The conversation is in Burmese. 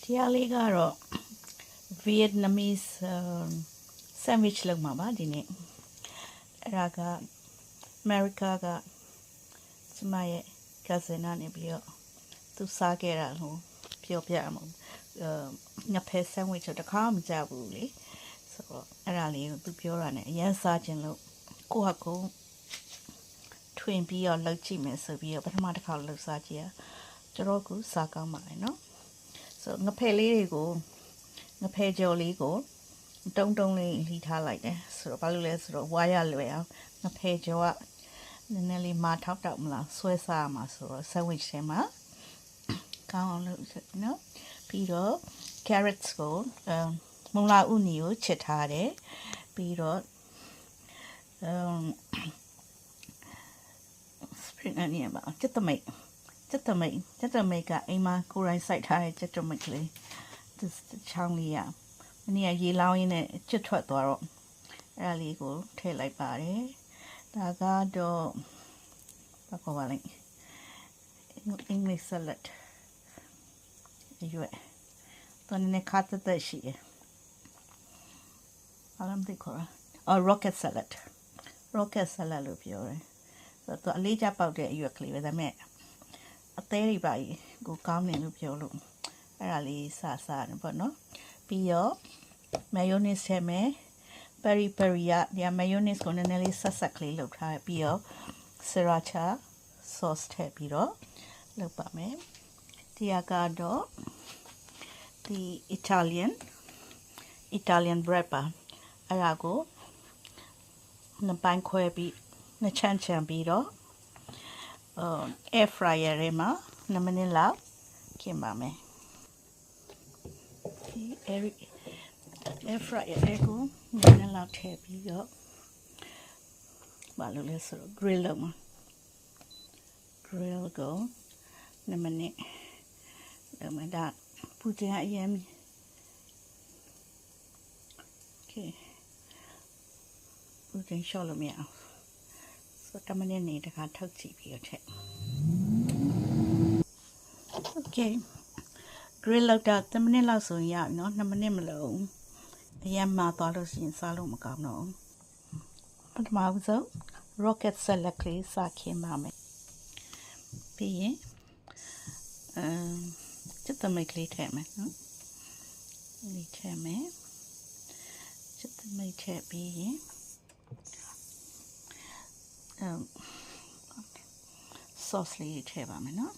တရားလေးကတော့ Vietnamese sandwich လုပ်မှာပါဒီနေ့အဲ့ဒါက America ကကျမရဲ့ cousin နဲ့ပြီးတော့သူစားခဲ့တာလို့ပြောပြမှာငါဖဲ sandwich တခါမှမကြဘူးလေဆိုတော့အဲ့ဒါလေးကိုသူပြောတာနဲ့အရင်စားခြင်းလို့ကိုယ့်ဟာကိုယ်ထွင်ပြီးတော့လုပ်ကြည့်မယ်ဆိုပြီးတော့ပထမတစ်ခါလုပ်စားကြည့်ရတော်တော်ကိုစားကောင်းပါတယ်နော်ဆိုငါဖဲလေးတွေကိုငါဖဲကြော်လေးကိုတုံးတုံးလေးလှီထားလိုက်တယ်ဆိုတော့ဘာလို့လဲဆိုတော့ဝါရလွယ်အောင်ငါဖဲကြောကနည်းနည်းလေးမထောက်တော့မလားဆွဲစားမှာဆိုတော့ sandwich ထဲမှာကောင်းအောင်လုပ်နော်ပြီးတော့ carrots ကိုမုံလာဥနီကိုချစ်ထားတယ်ပြီးတော့spring onion ပါကျက်တမိတ်ကအိမ်မှာကိုယ်တိုင်စိုက်ထားတဲ့ကျက်တမိတ်ကလေးချောင်းလေးရမနေ့ကရေလောင်းရင်းနဲ့ချစ်ထွက်သွားတော့အဲ့ဒါလေးကိုထည့်လိုက်ပါတယ်ဒါကတော့ဘာခေါ်ပါလဲ English salad ရွေးတော့နည်းနည်းခါသက်ရှိတယ်ဘာလို့မသိခေါ်ရrocket salad လို့ပြောတယ်ဆိုတော့အလေးကျပေါက်တဲ့အရွက်ကလေးပဲဒါပေမဲ့အသေးတွေပါကိုကောင်းတယ်လို့ပြောလို့အဲ့ဒါလေးစားတယ်ပေါ့နော်ပြီးတော့ mayonnaise ထဲမှာ peri peri ရဒီ mayonnaise ကိုနည်းနည်းလေးဆက်ကလေးလုပ်ထားပြီးတော့ sriracha sauce ထည့်ပြီးတော့လုပ်ပါမယ်ဒီကတော့ဒီ Italian bread ပါအဲ့ဒါကိုနှစ်ပိုင်းခွဲပြီးနှစ်ချမ်းပြီးတော့air fryer ထဲမှာ2မိနစ်လောက်ခင်းပါမယ်ဒီ air fryer ကို2မိနစ်လောက်ထည့်ပြီးတော့ဘာလို့လဲဆိုတော့ grill လုပ်မှာ grill ကို2မိနစ်လုပ်မှာဒါပူတင်အရင်Okay. ပူတင်ရှော့လို့မရအောင်ဆိုတော့10မိနစ်နေတခါထုတ်ကြည့်ပြီးတော့ထည့် Okay. grill လောက်တာ10မိနစ်လောက်ဆိုရင်ရပြီနော်2မိနစ်မလို့အရင်မှသွားလို့ရှိရင်စားလို့မကောင်းတော့ပထမဆုံး rocket salad ကလေးစားခင်းပါမယ်ပြီးရင်ကျက်တမိတ်ကလေးထည့်မယ်နော်ဒီထည့်မယ်ကျက်တမိတ်ထည့်ပြီးရင်sauce လေးထည့်ပါမယ်နော်